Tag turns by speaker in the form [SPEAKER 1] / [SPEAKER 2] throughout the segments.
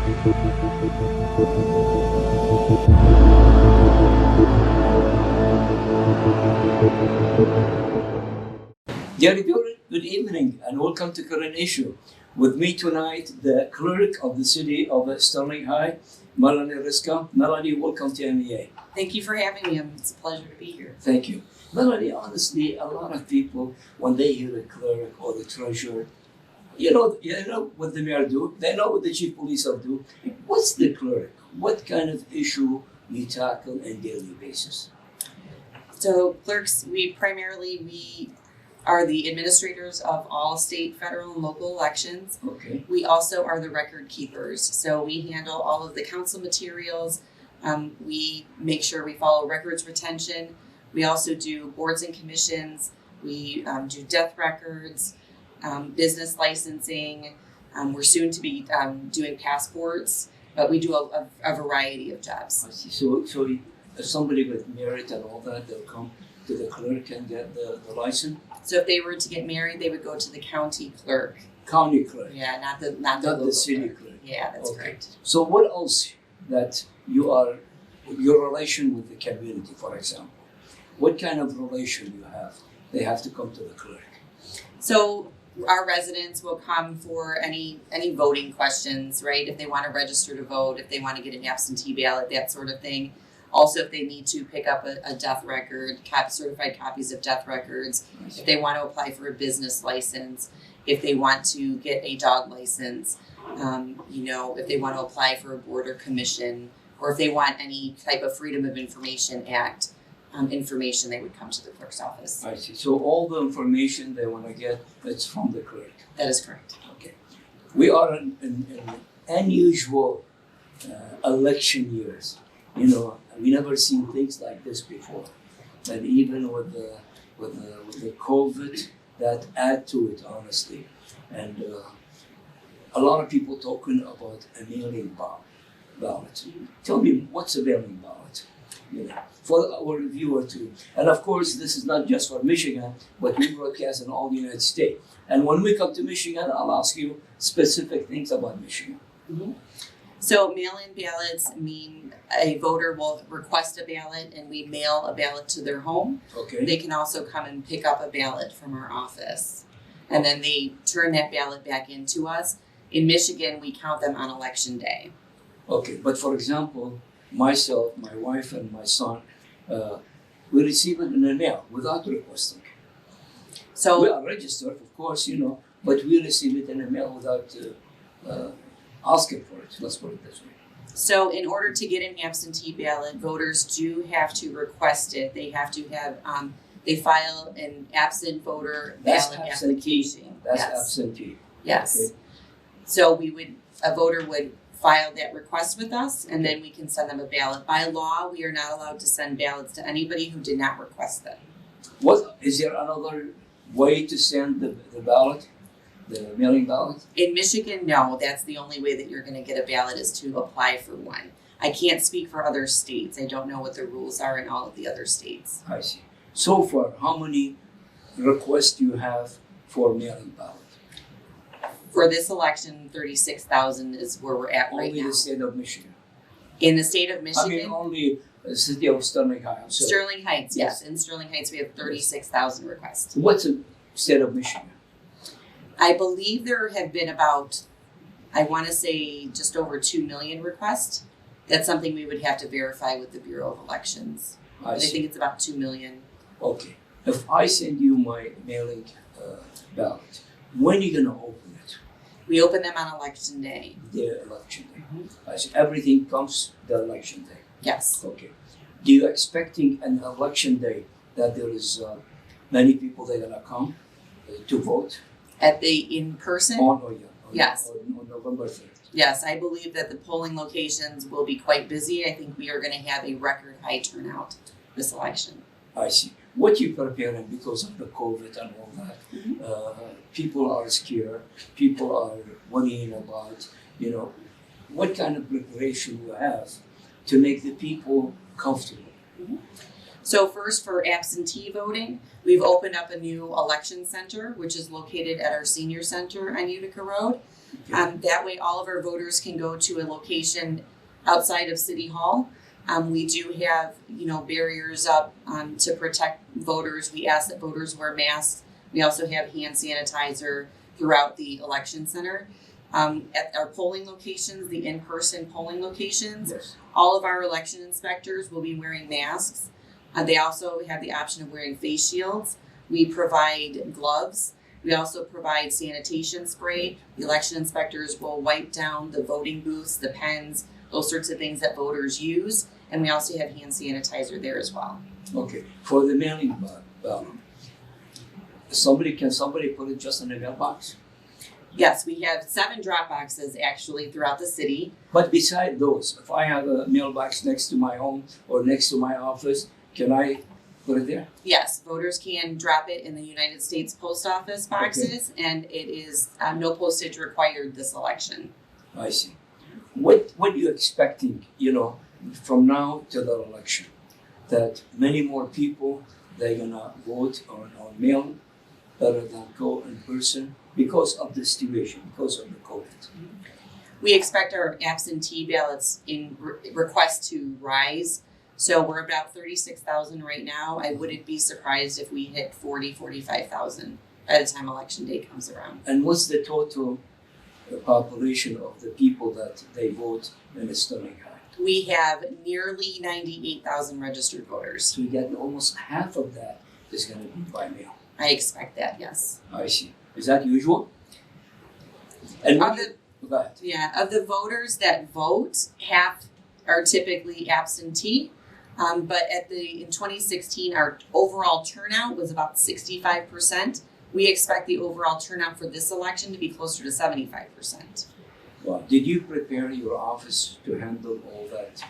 [SPEAKER 1] Dear good evening and welcome to Current Issue. With me tonight, the clerk of the city of Sterling High, Melanie Riska. Melanie, welcome to MEA.
[SPEAKER 2] Thank you for having me. It's a pleasure to be here.
[SPEAKER 1] Thank you. Melanie, honestly, a lot of people, when they hear the clerk or the treasurer, you know what the mayor do, they know what the chief police do. What's the clerk? What kind of issue you tackle on a daily basis?
[SPEAKER 2] So clerks, we are the administrators of all state, federal, and local elections.
[SPEAKER 1] Okay.
[SPEAKER 2] We also are the record keepers. So we handle all of the council materials. We make sure we follow records retention. We also do boards and commissions. We do death records, business licensing. We're soon to be doing passports, but we do a variety of jobs.
[SPEAKER 1] I see. So if somebody with merit and all that, they'll come to the clerk and get the license?
[SPEAKER 2] So if they were to get married, they would go to the county clerk.
[SPEAKER 1] County clerk?
[SPEAKER 2] Yeah, not the
[SPEAKER 1] city
[SPEAKER 2] clerk.
[SPEAKER 1] clerk.
[SPEAKER 2] Yeah, that's
[SPEAKER 1] okay.
[SPEAKER 2] correct.
[SPEAKER 1] So what else that your relation with the community, for example? What kind of relation you have? They have to come to the clerk.
[SPEAKER 2] So our residents will come for any voting questions, right? If they want to register to vote, if they want to get an absentee ballot, that sort of thing. Also, if they need to pick up a death record, certified copies of death records, if they want to apply for a business license, if they want to get a dog license, if they want to apply for a board or commission, or if they want any type of Freedom of Information Act information, they would come to the clerk's office.
[SPEAKER 1] I see. So all the information they want to get, it's from the clerk.
[SPEAKER 2] That is correct.
[SPEAKER 1] Okay. We are in unusual election years. You know, we never seen things like this before. And even with the COVID, that add to it, honestly. And a lot of people talking about a mailing ballot. Tell me, what's a mailing ballot? You know, for our viewer too. And of course, this is not just for Michigan, but we broadcast in all the United States. And when we come to Michigan, I'll ask you specific things about Michigan.
[SPEAKER 2] Mm-hmm. So mail-in ballots mean a voter will request a ballot and we mail a ballot to their home.
[SPEAKER 1] Okay.
[SPEAKER 2] They can also come and pick up a ballot from our office. And then they turn that ballot back into us. In Michigan, we count them on election day.
[SPEAKER 1] Okay, but for example, myself, my wife, and my son, we receive it in the mail without requesting.
[SPEAKER 2] So
[SPEAKER 1] we are registered, of course, but we receive it in the mail without asking for it. Let's put it this way.
[SPEAKER 2] So in order to get an absentee ballot, voters do have to request it. They have to have, they file an absent voter ballot application.
[SPEAKER 1] That's
[SPEAKER 2] yes.
[SPEAKER 1] absentee.
[SPEAKER 2] Yes.
[SPEAKER 1] Okay.
[SPEAKER 2] So a voter would file that request with us, and then we can send them a ballot. By law, we are not allowed to send ballots to anybody who did not request them.
[SPEAKER 1] Is there another way to send the ballot, the mailing ballot?
[SPEAKER 2] In Michigan, no. That's the only way that you're going to get a ballot is to apply for one. I can't speak for other states. I don't know what the rules are in all of the other states.
[SPEAKER 1] I see. So far, how many requests do you have for mailing ballot?
[SPEAKER 2] For this election, 36,000 is where we're at right now.
[SPEAKER 1] Only the state of Michigan?
[SPEAKER 2] In the state of Michigan?
[SPEAKER 1] I mean, only the city of Sterling Heights. So.
[SPEAKER 2] Sterling Heights, yes. In Sterling Heights, we have 36,000 requests.
[SPEAKER 1] What's the state of Michigan?
[SPEAKER 2] I believe there have been about, I want to say just over 2 million requests. That's something we would have to verify with the Bureau of Elections. I think it's about 2 million.
[SPEAKER 1] Okay. If I send you my mailing ballot, when are you going to open it?
[SPEAKER 2] We open them on election day.
[SPEAKER 1] The election day. Mm-hmm. I see. Everything comes the election day.
[SPEAKER 2] Yes.
[SPEAKER 1] Okay. Do you expecting an election day that there is many people that are going to come to vote?
[SPEAKER 2] In person? Yes.
[SPEAKER 1] On November 3rd.
[SPEAKER 2] Yes, I believe that the polling locations will be quite busy. I think we are going to have a record high turnout this election.
[SPEAKER 1] I see. What you preparing because of the COVID and all that? Mm-hmm. People are scared. People are worrying about, what kind of preparation you have to make the people comfortable.
[SPEAKER 2] Mm-hmm. So first, for absentee voting, we've opened up a new election center, which is located at our senior center on Utica Road.
[SPEAKER 1] Okay.
[SPEAKER 2] That way all of our voters can go to a location outside of City Hall. We do have, barriers up to protect voters. We ask that voters wear masks. We also have hand sanitizer throughout the election center. At our polling locations, the in-person polling locations,
[SPEAKER 1] Yes.
[SPEAKER 2] all of our election inspectors will be wearing masks. They also have the option of wearing face shields. We provide gloves. We also provide sanitation spray. The election inspectors will wipe down the voting booths, the pens, those sorts of things that voters use. And we also have hand sanitizer there as well.
[SPEAKER 1] Okay. For the mailing ballot, can somebody put it just in a mailbox?
[SPEAKER 2] Yes, we have 7 drop boxes actually throughout the city.
[SPEAKER 1] But beside those, if I have a mailbox next to my home or next to my office, can I put it there?
[SPEAKER 2] Yes, voters can drop it in the United States Post Office boxes, and it is no postage required this election.
[SPEAKER 1] I see. What are you expecting, from now to the election? That many more people, they're gonna vote on mail rather than go in person because of the situation, because of the COVID.
[SPEAKER 2] We expect our absentee ballots in requests to rise. So we're about 36,000 right now. I wouldn't be surprised if we hit 45,000 by the time election day comes around.
[SPEAKER 1] And what's the total population of the people that they vote in Sterling Heights?
[SPEAKER 2] We have nearly 98,000 registered voters.
[SPEAKER 1] So you get almost half of that is gonna be by mail.
[SPEAKER 2] I expect that, yes.
[SPEAKER 1] I see. Is that usual? And
[SPEAKER 2] Of the,
[SPEAKER 1] go ahead.
[SPEAKER 2] of the voters that vote, half are typically absentee. But in 2016, our overall turnout was about 65%. We expect the overall turnout for this election to be closer to 75%.
[SPEAKER 1] Well, did you prepare your office to handle all that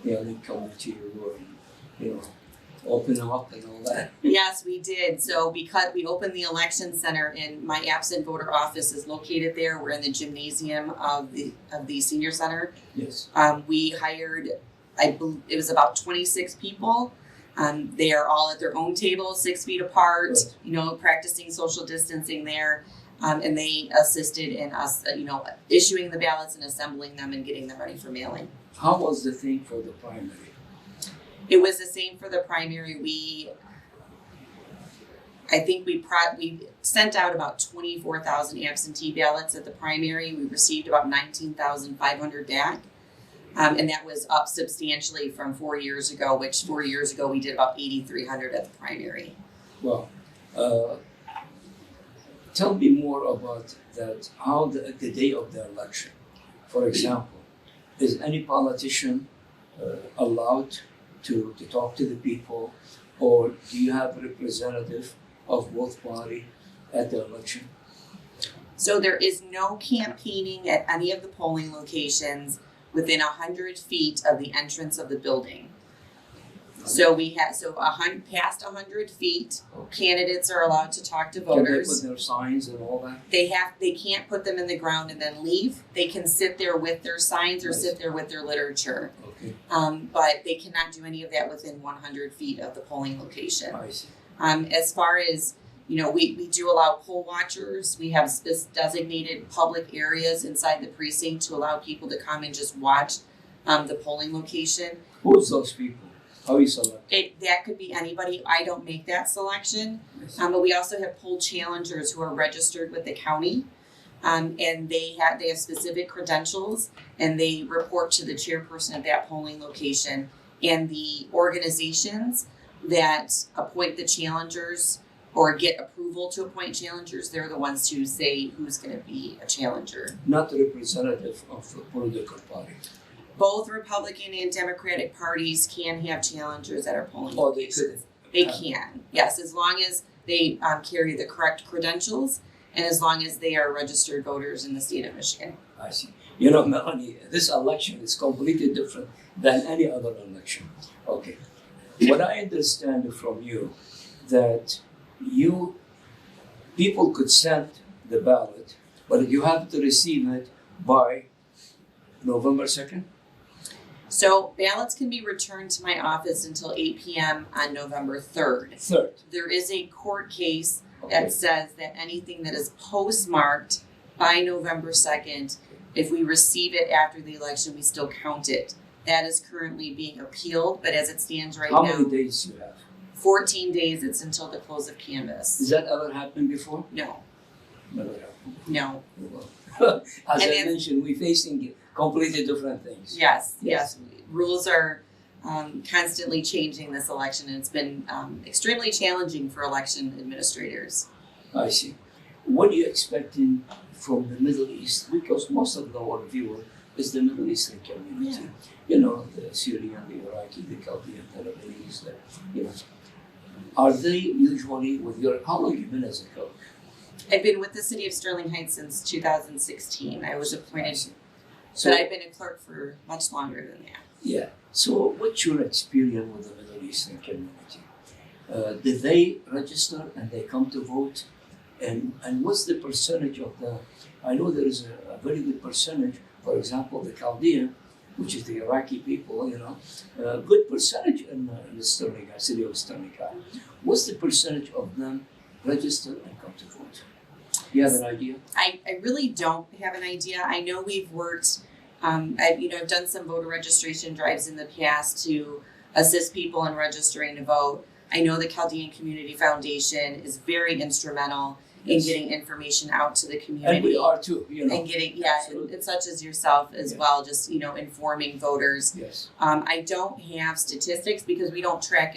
[SPEAKER 1] mailing coming to your door and, open them up and all that?
[SPEAKER 2] Yes, we did. So because we opened the election center and my absent voter office is located there, we're in the gymnasium of the senior center.
[SPEAKER 1] Yes.
[SPEAKER 2] We hired, it was about 26 people. They are all at their own tables, 6 feet apart,
[SPEAKER 1] Right.
[SPEAKER 2] Practicing social distancing there. And they assisted in us, issuing the ballots and assembling them and getting them ready for mailing.
[SPEAKER 1] How was the thing for the primary?
[SPEAKER 2] It was the same for the primary. I think we sent out about 24,000 absentee ballots at the primary. We received about 19,500 back. And that was up substantially from 4 years ago, which 4 years ago we did about 8,300 at the primary.
[SPEAKER 1] Well, tell me more about that, how the day of the election. For example, is any politician allowed to talk to the people, or do you have a representative of both party at the election?
[SPEAKER 2] So there is no campaigning at any of the polling locations within 100 feet of the entrance of the building. So we have past 100 feet, candidates are allowed to talk to
[SPEAKER 1] Can they
[SPEAKER 2] voters.
[SPEAKER 1] put their signs and all that?
[SPEAKER 2] They can't put them in the ground and then leave. They can sit there with their signs or
[SPEAKER 1] Nice.
[SPEAKER 2] sit there with their literature.
[SPEAKER 1] Okay,
[SPEAKER 2] But they cannot do any of that within 100 feet of the polling location.
[SPEAKER 1] I see.
[SPEAKER 2] As far as, we do allow poll watchers. We have designated public areas inside the precinct to allow people to come and just watch the polling location.
[SPEAKER 1] Who's those people? How you select?
[SPEAKER 2] That could be anybody. I don't make that selection.
[SPEAKER 1] Yes.
[SPEAKER 2] But we also have poll challengers who are registered with the county. And they have specific credentials, and they report to the chairperson of that polling location. And the organizations that appoint the challengers or get approval to appoint challengers, they're the ones who say who's going to be a challenger.
[SPEAKER 1] Not the representative of the political party.
[SPEAKER 2] Both Republican and Democratic parties can have challengers at our polling
[SPEAKER 1] Oh, they
[SPEAKER 2] locations.
[SPEAKER 1] could.
[SPEAKER 2] They can, yes, as long as they carry the correct credentials and as long as they are registered voters in the state of Michigan.
[SPEAKER 1] I see. Melanie, this election is completely different than any other election. Okay. What I understand from you, that people could send the ballot, but you have to receive it by November 2nd?
[SPEAKER 2] So ballots can be returned to my office until 8 p.m. on November 3rd.
[SPEAKER 1] 3rd.
[SPEAKER 2] There is a court case
[SPEAKER 1] Okay.
[SPEAKER 2] that says that anything that is postmarked by November 2nd. If we receive it after the election, we still count it. That is currently being appealed, but as it stands right
[SPEAKER 1] How
[SPEAKER 2] now,
[SPEAKER 1] many days you have?
[SPEAKER 2] 14 days, it's until the close of canvass.
[SPEAKER 1] Has that ever happened before?
[SPEAKER 2] No,
[SPEAKER 1] Never happened.
[SPEAKER 2] no.
[SPEAKER 1] As
[SPEAKER 2] And
[SPEAKER 1] I
[SPEAKER 2] then-
[SPEAKER 1] mentioned, we're facing completely different things.
[SPEAKER 2] Yes. Rules are constantly changing this election, and it's been extremely challenging for election administrators.
[SPEAKER 1] I see. What are you expecting from the Middle East? Because most of our viewer is the Middle Eastern community. You know, the Syrian, the Iraqi, the Chaldean, the Lebanese, you know. Are they usually with your, how long have you been as a clerk?
[SPEAKER 2] I've been with the city of Sterling Heights since 2016. I was appointed,
[SPEAKER 1] So,
[SPEAKER 2] but I've been a clerk for much longer than that.
[SPEAKER 1] yeah. So what's your experience with the Middle Eastern community? Did they register and they come to vote? And what's the percentage of the, I know there is a very good percentage, for example, the Chaldean, which is the Iraqi people, you know, a good percentage in the Sterling, city of Sterling. What's the percentage of them register and come to vote? You have an idea?
[SPEAKER 2] I really don't have an idea. I know we've worked, I've done some voter registration drives in the past to assist people in registering to vote. I know the Chaldean Community Foundation is very instrumental in
[SPEAKER 1] Yes.
[SPEAKER 2] getting information out to the community.
[SPEAKER 1] And we are too, you know.
[SPEAKER 2] And getting,
[SPEAKER 1] Absolutely.
[SPEAKER 2] and such as yourself as
[SPEAKER 1] Yes.
[SPEAKER 2] well, just, informing voters.
[SPEAKER 1] Yes.
[SPEAKER 2] I don't have statistics because we don't track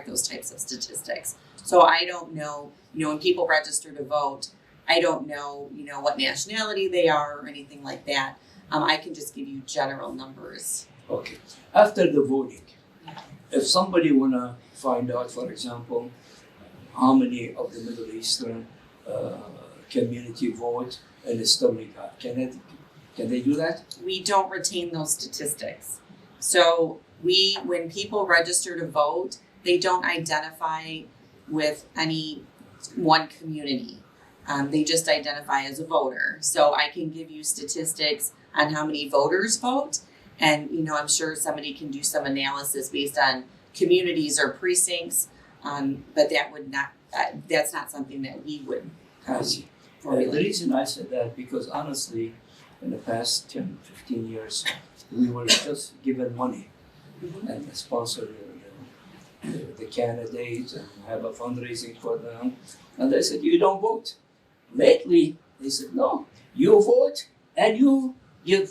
[SPEAKER 2] those types of statistics. So I don't know, when people register to vote, I don't know, what nationality they are or anything like that. I can just give you general numbers.
[SPEAKER 1] Okay. After the voting, if somebody wanna find out, for example, how many of the Middle Eastern community vote in the Sterling, can they do that?
[SPEAKER 2] We don't retain those statistics. So when people register to vote, they don't identify with any one community. They just identify as a voter. So I can give you statistics on how many voters vote, and I'm sure somebody can do some analysis based on communities or precincts, but that's not something that we would
[SPEAKER 1] I see. The
[SPEAKER 2] formulate.
[SPEAKER 1] reason I said that, because honestly, in the past 10, 15 years, we were just given money and sponsor the candidates and have a fundraising for them. And they said, you don't vote. Lately, they said, no, you vote and you give,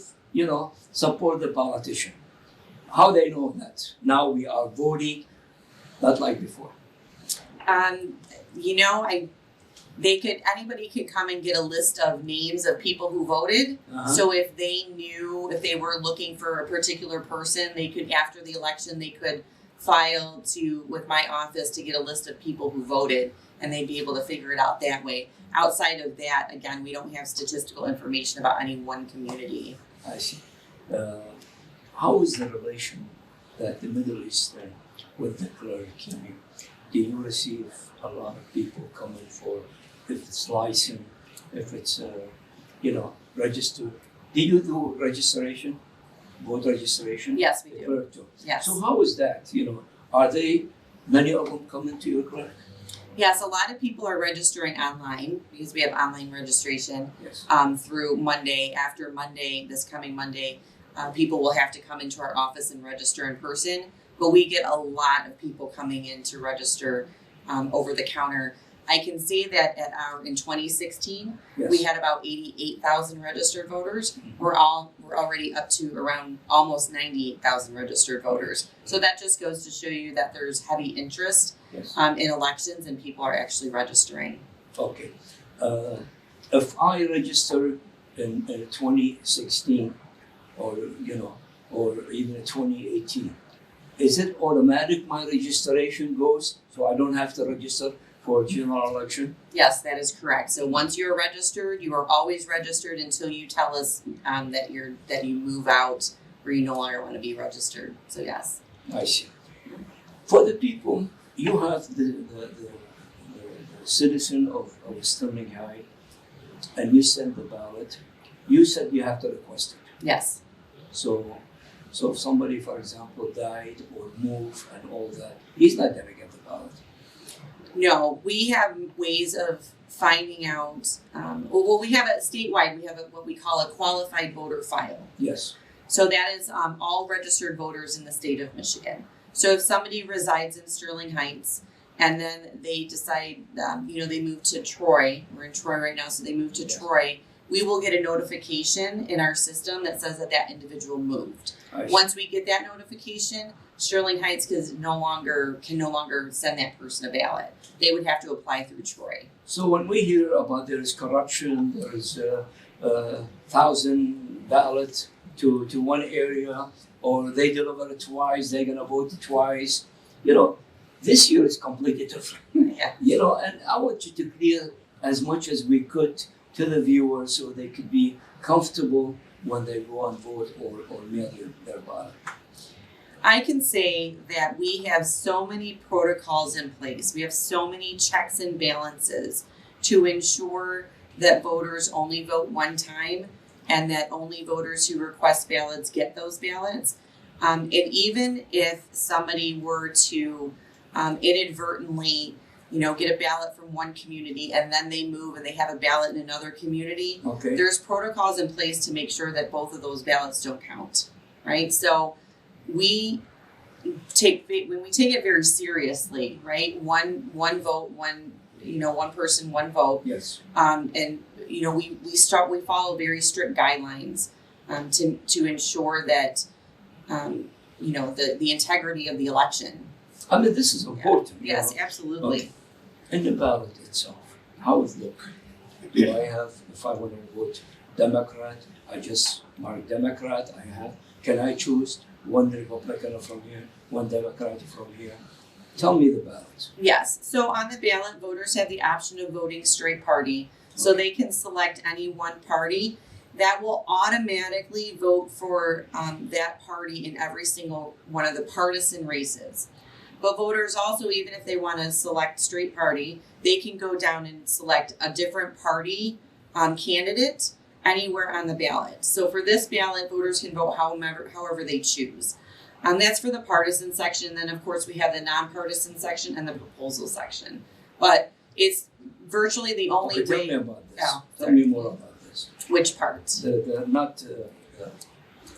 [SPEAKER 1] support the politician. How they know that? Now we are voting, not like before.
[SPEAKER 2] Anybody could come and get a list of names of people who voted. So if they were looking for a particular person, they could, after the election, they could file with my office to get a list of people who voted, and they'd be able to figure it out that way. Outside of that, again, we don't have statistical information about any one community.
[SPEAKER 1] I see. How is the relation that the Middle Eastern with the clerk? Do you receive a lot of people coming for, if it's license, if it's, registered? Do you do registration, voter registration?
[SPEAKER 2] Yes, we
[SPEAKER 1] The
[SPEAKER 2] do.
[SPEAKER 1] clerk too.
[SPEAKER 2] Yes.
[SPEAKER 1] So how is that? Are many of them coming to your clerk?
[SPEAKER 2] Yes, a lot of people are registering online because we have online registration.
[SPEAKER 1] Yes.
[SPEAKER 2] Through Monday. After Monday, this coming Monday, people will have to come into our office and register in person. But we get a lot of people coming in to register over the counter. I can say that in 2016,
[SPEAKER 1] Yes.
[SPEAKER 2] we had about 88,000 registered voters. We're already up to around almost 98,000 registered voters. So that just goes to show you that there's heavy interest
[SPEAKER 1] Yes.
[SPEAKER 2] in elections, and people are actually registering.
[SPEAKER 1] Okay. If I register in 2016 or even 2018, is it automatic my registration goes, so I don't have to register for general election?
[SPEAKER 2] Yes, that is correct. So once you're registered, you are always registered until you tell us that you move out or you no longer want to be registered. So yes.
[SPEAKER 1] I see. For the people, you have the citizen of Sterling Heights, and you send the ballot. You said you have to request it.
[SPEAKER 2] Yes.
[SPEAKER 1] So if somebody, for example, died or moved and all that, he's not going to get the ballot.
[SPEAKER 2] No, we have ways of finding out. Well, we have a statewide. We have what we call a qualified voter file.
[SPEAKER 1] Yes.
[SPEAKER 2] So that is all registered voters in the state of Michigan. So if somebody resides in Sterling Heights and then they decide, they move to Troy, we're in Troy right now, so they move to
[SPEAKER 1] Yes.
[SPEAKER 2] Troy, we will get a notification in our system that says that individual moved.
[SPEAKER 1] I see.
[SPEAKER 2] Once we get that notification, Sterling Heights can no longer send that person a ballot. They would have to apply through Troy.
[SPEAKER 1] So when we hear about there is corruption, there is 1,000 ballots to one area, or they deliver it twice, they're gonna vote twice. This year is completely different.
[SPEAKER 2] Yeah.
[SPEAKER 1] And I want you to clear as much as we could to the viewers so they could be comfortable when they go and vote or mail their ballot.
[SPEAKER 2] I can say that we have so many protocols in place. We have so many checks and balances to ensure that voters only vote one time and that only voters who request ballots get those ballots. And even if somebody were to inadvertently, get a ballot from one community and then they move and they have a ballot in another community,
[SPEAKER 1] Okay.
[SPEAKER 2] there's protocols in place to make sure that both of those ballots don't count, right? So when we take it very seriously, right? One vote, one person, one vote.
[SPEAKER 1] Yes.
[SPEAKER 2] And we follow very strict guidelines to ensure that the integrity of the election.
[SPEAKER 1] I mean, this is important.
[SPEAKER 2] Yes, absolutely.
[SPEAKER 1] Okay. In the ballot itself, how it look? Do I have, if I want to vote Democrat, I just mark Democrat, can I choose one Republican from here, one Democrat from here? Tell me the ballot.
[SPEAKER 2] Yes. So on the ballot, voters have the option of voting straight party. So they can select any one party. That will automatically vote for that party in every single one of the partisan races. But voters also, even if they want to select straight party, they can go down and select a different party candidate anywhere on the ballot. So for this ballot, voters can vote however they choose. That's for the partisan section. Then, of course, we have the nonpartisan section and the proposal section. But it's virtually the only way.
[SPEAKER 1] Tell me about this.
[SPEAKER 2] Oh,
[SPEAKER 1] tell me more about this.
[SPEAKER 2] Which part?
[SPEAKER 1] Not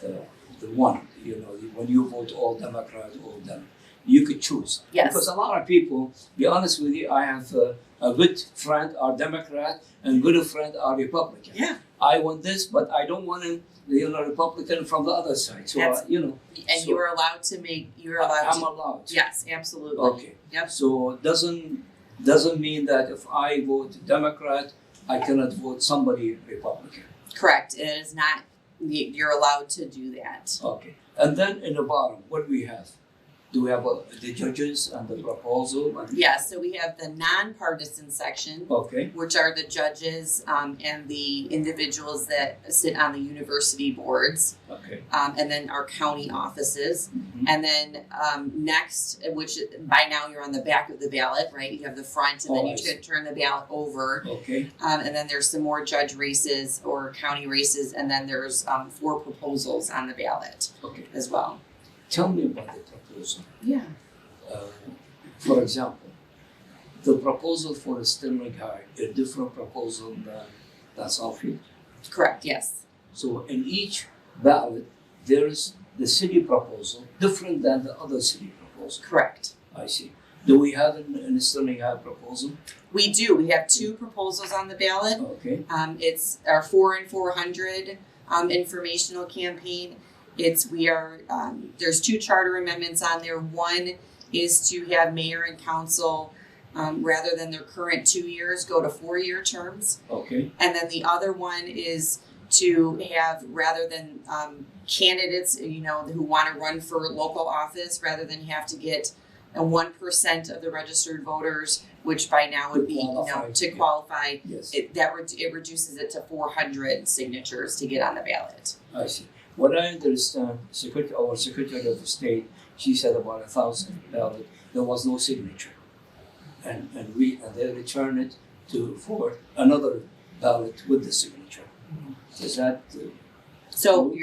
[SPEAKER 1] the one, when you vote all Democrat, all Dem. You could choose.
[SPEAKER 2] Yes.
[SPEAKER 1] Because a lot of people, be honest with you, I have a good friend are Democrat and good friend are Republican.
[SPEAKER 2] Yeah.
[SPEAKER 1] I want this, but I don't want him, Republican from the other side. So,
[SPEAKER 2] And
[SPEAKER 1] so
[SPEAKER 2] you are allowed to make.
[SPEAKER 1] I'm allowed.
[SPEAKER 2] Yes, absolutely.
[SPEAKER 1] Okay.
[SPEAKER 2] Yep.
[SPEAKER 1] So it doesn't mean that if I vote Democrat, I cannot vote somebody Republican.
[SPEAKER 2] Correct. It is not. You're allowed to do that.
[SPEAKER 1] Okay. And then in the bottom, what do we have? Do we have the judges and the proposal?
[SPEAKER 2] Yes. So we have the nonpartisan section,
[SPEAKER 1] Okay.
[SPEAKER 2] which are the judges and the individuals that sit on the university boards,
[SPEAKER 1] Okay.
[SPEAKER 2] and then our county offices.
[SPEAKER 1] Mhm.
[SPEAKER 2] And then next, which by now you're on the back of the ballot, right? You have the front, and then
[SPEAKER 1] Oh, I
[SPEAKER 2] you
[SPEAKER 1] see.
[SPEAKER 2] can turn the ballot over.
[SPEAKER 1] Okay.
[SPEAKER 2] And then there's some more judge races or county races, and then there's 4 proposals on the ballot
[SPEAKER 1] Okay.
[SPEAKER 2] as well.
[SPEAKER 1] Tell me about the proposal.
[SPEAKER 2] Yeah.
[SPEAKER 1] For example, the proposal for a Sterling High, a different proposal than Southfield.
[SPEAKER 2] Correct. Yes.
[SPEAKER 1] So in each ballot, there is the city proposal different than the other city proposal.
[SPEAKER 2] Correct.
[SPEAKER 1] I see. Do we have an Sterling High proposal?
[SPEAKER 2] We do. We have 2 proposals on the ballot.
[SPEAKER 1] Okay.
[SPEAKER 2] It's our 4 and 400 informational campaign. There's 2 charter amendments on there. One is to have mayor and council, rather than their current 2 years, go to 4-year terms.
[SPEAKER 1] Okay.
[SPEAKER 2] And then the other one is to have, rather than candidates, who want to run for local office, rather than have to get 1% of the registered voters, which by now would be, to qualify.
[SPEAKER 1] Yes.
[SPEAKER 2] It reduces it to 400 signatures to get on the ballot.
[SPEAKER 1] I see. What I understand, our Secretary of State, she said about 1,000 ballots. There was no signature, and they returned it for another ballot with the signature. Is that?
[SPEAKER 2] So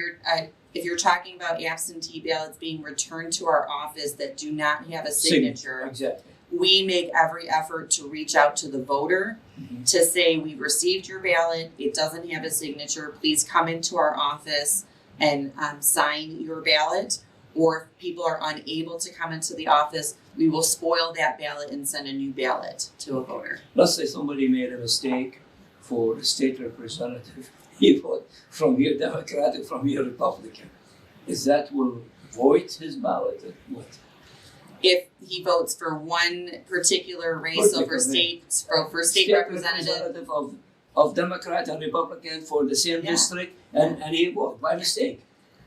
[SPEAKER 2] if you're talking about absentee ballots being returned to our office that do not have a signature,
[SPEAKER 1] Exactly.
[SPEAKER 2] we make every effort to reach out to the voter to say, we received your ballot, it doesn't have a signature, please come into our office and sign your ballot. Or if people are unable to come into the office, we will spoil that ballot and send a new ballot to a voter.
[SPEAKER 1] Let's say somebody made a mistake for the state representative. He voted from your Democratic, from your Republican. Is that will void his ballot or what?
[SPEAKER 2] If he votes for one particular race over state representative
[SPEAKER 1] of Democrat and Republican for the same district, and he voted by mistake.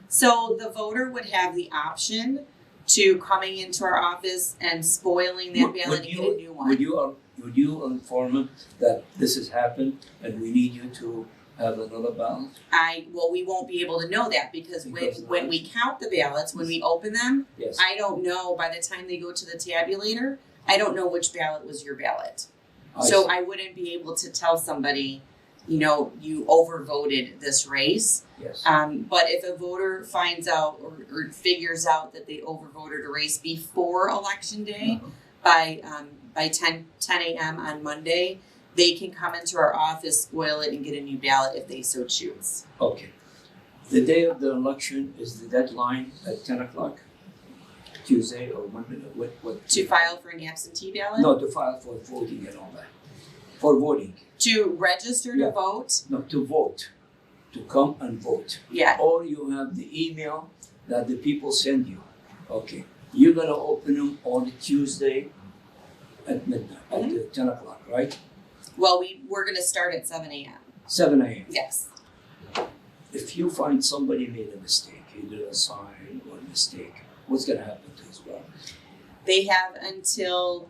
[SPEAKER 2] So the voter would have the option to coming into our office and spoiling that ballot and get a new one.
[SPEAKER 1] Would you inform him that this has happened and we need you to have another ballot?
[SPEAKER 2] We won't be able to know that because when we count the ballots, when we open them,
[SPEAKER 1] yes.
[SPEAKER 2] I don't know by the time they go to the tabulator, I don't know which ballot was your ballot. So I wouldn't be able to tell somebody, you overvoted this race.
[SPEAKER 1] Yes.
[SPEAKER 2] But if a voter finds out or figures out that they overvoted a race before Election Day, by 10 a.m. on Monday, they can come into our office, spoil it, and get a new ballot if they so choose.
[SPEAKER 1] Okay. The day of the election is the deadline at 10 o'clock? Tuesday or Monday? What?
[SPEAKER 2] To file for an absentee ballot?
[SPEAKER 1] No, to file for voting and all that. For voting.
[SPEAKER 2] To register to vote?
[SPEAKER 1] No, to vote. To come and vote.
[SPEAKER 2] Yeah.
[SPEAKER 1] Or you have the email that the people send you. Okay. You're going to open them on Tuesday at midnight, at 10 o'clock, right?
[SPEAKER 2] Well, we're going to start at 7 a.m.
[SPEAKER 1] 7 a.m.
[SPEAKER 2] Yes.
[SPEAKER 1] If you find somebody made a mistake, either a sign or a mistake, what's going to happen to his ballot?
[SPEAKER 2] They have until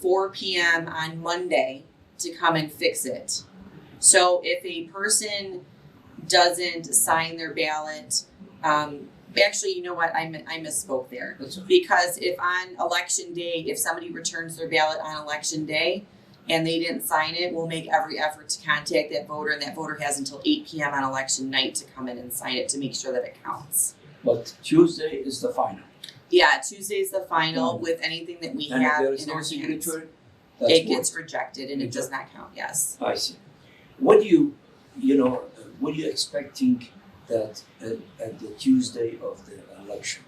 [SPEAKER 2] 4 p.m. on Monday to come and fix it. So if a person doesn't sign their ballot, actually, you know what? I misspoke there. Because if on election day, if somebody returns their ballot on election day and they didn't sign it, we'll make every effort to contact that voter, and that voter has until 8 p.m. on election night to come in and sign it to make sure that it counts.
[SPEAKER 1] But Tuesday is the final.
[SPEAKER 2] Yeah, Tuesday's the final with anything that we
[SPEAKER 1] And
[SPEAKER 2] have
[SPEAKER 1] if there is
[SPEAKER 2] in
[SPEAKER 1] no
[SPEAKER 2] our hands.
[SPEAKER 1] signature,
[SPEAKER 2] It gets rejected and it does not count, yes.
[SPEAKER 1] I see. What do you expecting that at the Tuesday of the election?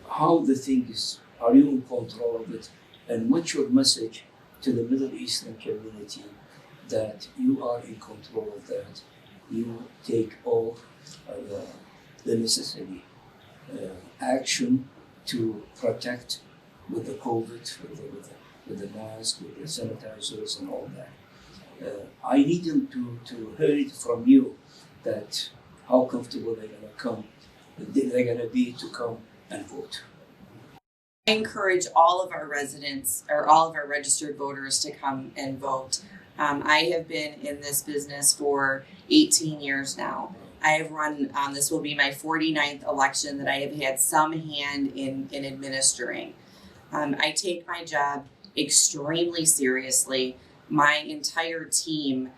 [SPEAKER 1] How the thing is, are you in control of it? And what's your message to the Middle Eastern community that you are in control of that? You take all the necessary action to protect with the COVID, with the mask, with the sanitizers and all that. I need them to hear it from you that how comfortable they're gonna be to come and vote.
[SPEAKER 2] I encourage all of our residents or all of our registered voters to come and vote. I have been in this business for 18 years now. I have run, this will be my 49th election that I have had some hand in administering. I take my job extremely seriously. My entire team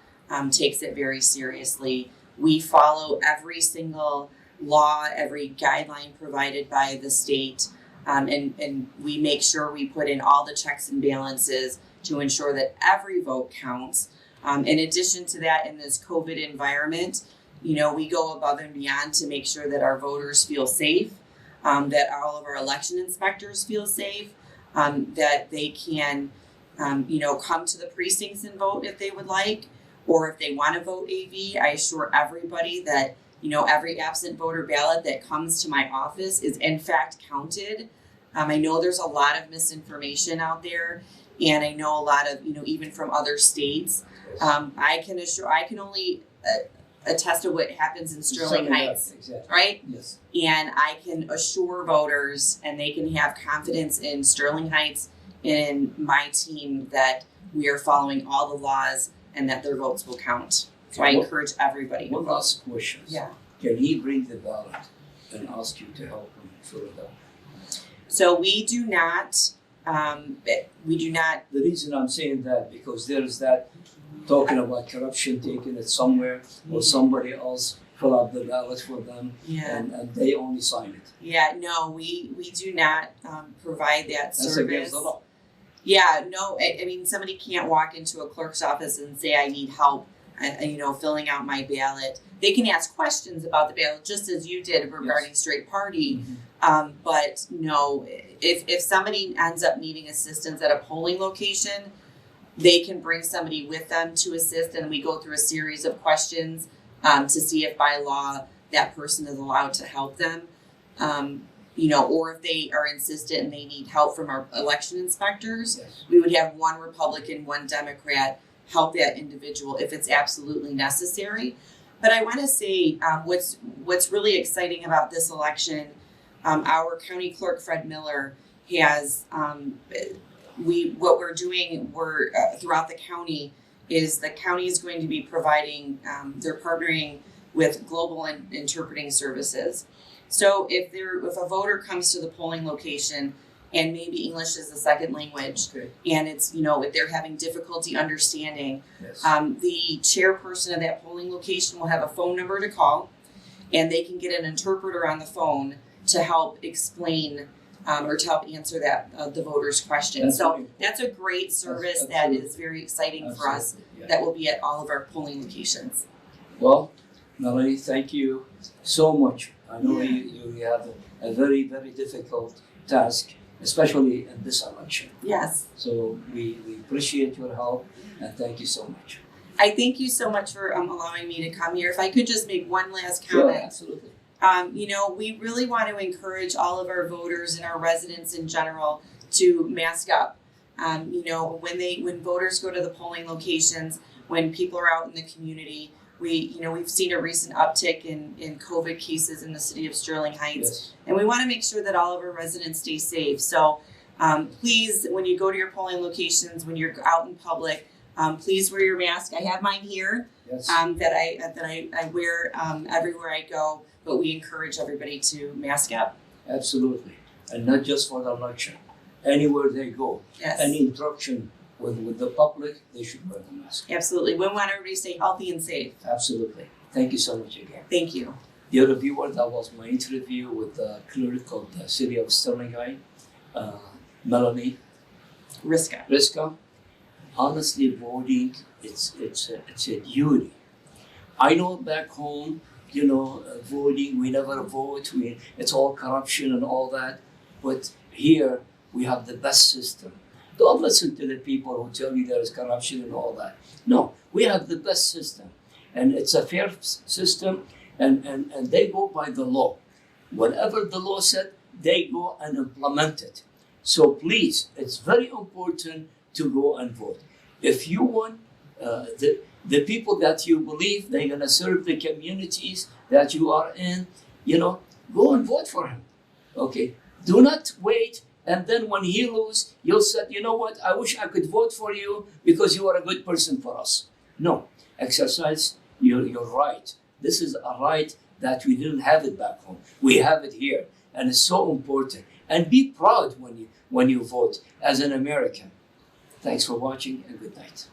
[SPEAKER 2] takes it very seriously. We follow every single law, every guideline provided by the state, and we make sure we put in all the checks and balances to ensure that every vote counts. In addition to that, in this COVID environment, we go above and beyond to make sure that our voters feel safe, that all of our election inspectors feel safe, that they can come to the precincts and vote if they would like, or if they want to vote AV. I assure everybody that, every absent voter ballot that comes to my office is in fact counted. I know there's a lot of misinformation out there, and I know a lot of, even from other states. I can only attest to what happens in Sterling Heights,
[SPEAKER 1] exactly.
[SPEAKER 2] Right?
[SPEAKER 1] Yes.
[SPEAKER 2] And I can assure voters, and they can have confidence in Sterling Heights and my team that we are following all the laws and that their votes will count. So I encourage everybody to vote.
[SPEAKER 1] One last question.
[SPEAKER 2] Yeah.
[SPEAKER 1] Can he bring the ballot and ask you to help him fill it out?
[SPEAKER 2] So we do not. The
[SPEAKER 1] reason I'm saying that, because there is that talking about corruption, taking it somewhere, or somebody else fill out the ballot for them, and they only sign it.
[SPEAKER 2] Yeah, no, we do not provide that
[SPEAKER 1] That's
[SPEAKER 2] service.
[SPEAKER 1] against the law.
[SPEAKER 2] Yeah, no, I mean, somebody can't walk into a clerk's office and say, I need help, filling out my ballot. They can ask questions about the ballot, just as you did regarding straight party. But no, if somebody ends up needing assistance at a polling location, they can bring somebody with them to assist, and we go through a series of questions to see if by law that person is allowed to help them. Or if they are insistent and they need help from our election inspectors, we would have one Republican, one Democrat help that individual if it's absolutely necessary. But I want to say what's really exciting about this election, our county clerk, Fred Miller, has what we're doing throughout the county is the county is going to be providing, they're partnering with global interpreting services. So if a voter comes to the polling location and maybe English is the second language, and it's, if they're having difficulty understanding, the chairperson of that polling location will have a phone number to call, and they can get an interpreter on the phone to help explain or to help answer the voter's question. That's a great service that is very exciting for us. That will be at all of our polling locations.
[SPEAKER 1] Well, Melanie, thank you so much. I know you have a very, very difficult task, especially in this election.
[SPEAKER 2] Yes.
[SPEAKER 1] So we appreciate your help, and thank you so much.
[SPEAKER 2] I thank you so much for allowing me to come here. If I could just make one last comment.
[SPEAKER 1] Sure, absolutely.
[SPEAKER 2] We really want to encourage all of our voters and our residents in general to mask up. When voters go to the polling locations, when people are out in the community, we've seen a recent uptick in COVID cases in the city of Sterling Heights, and we want to make sure that all of our residents stay safe. So please, when you go to your polling locations, when you're out in public, please wear your mask. I have mine here that I wear everywhere I go, but we encourage everybody to mask up.
[SPEAKER 1] Absolutely, and not just for the election. Anywhere they go, any interaction with the public, they should wear the mask.
[SPEAKER 2] Absolutely. We want everybody to stay healthy and safe.
[SPEAKER 1] Absolutely. Thank you so much again.
[SPEAKER 2] Thank you.
[SPEAKER 1] The other viewer, that was my interview with the clerk of the city of Sterling Heights, Melanie Riska. Honestly, voting, it's a duty. I know back home, voting, we never vote, it's all corruption and all that. But here, we have the best system. Don't listen to the people who tell you there is corruption and all that. No, we have the best system. And it's a fair system, and they go by the law. Whatever the law said, they go and implement it. So please, it's very important to go and vote. If you want the people that you believe they're going to serve the communities that you are in, go and vote for him. Okay? Do not wait. And then when he loses, you'll say, you know what, I wish I could vote for you because you are a good person for us. No, exercise your right. This is a right that we didn't have it back home. We have it here, and it's so important. And be proud when you vote as an American. Thanks for watching, and good night.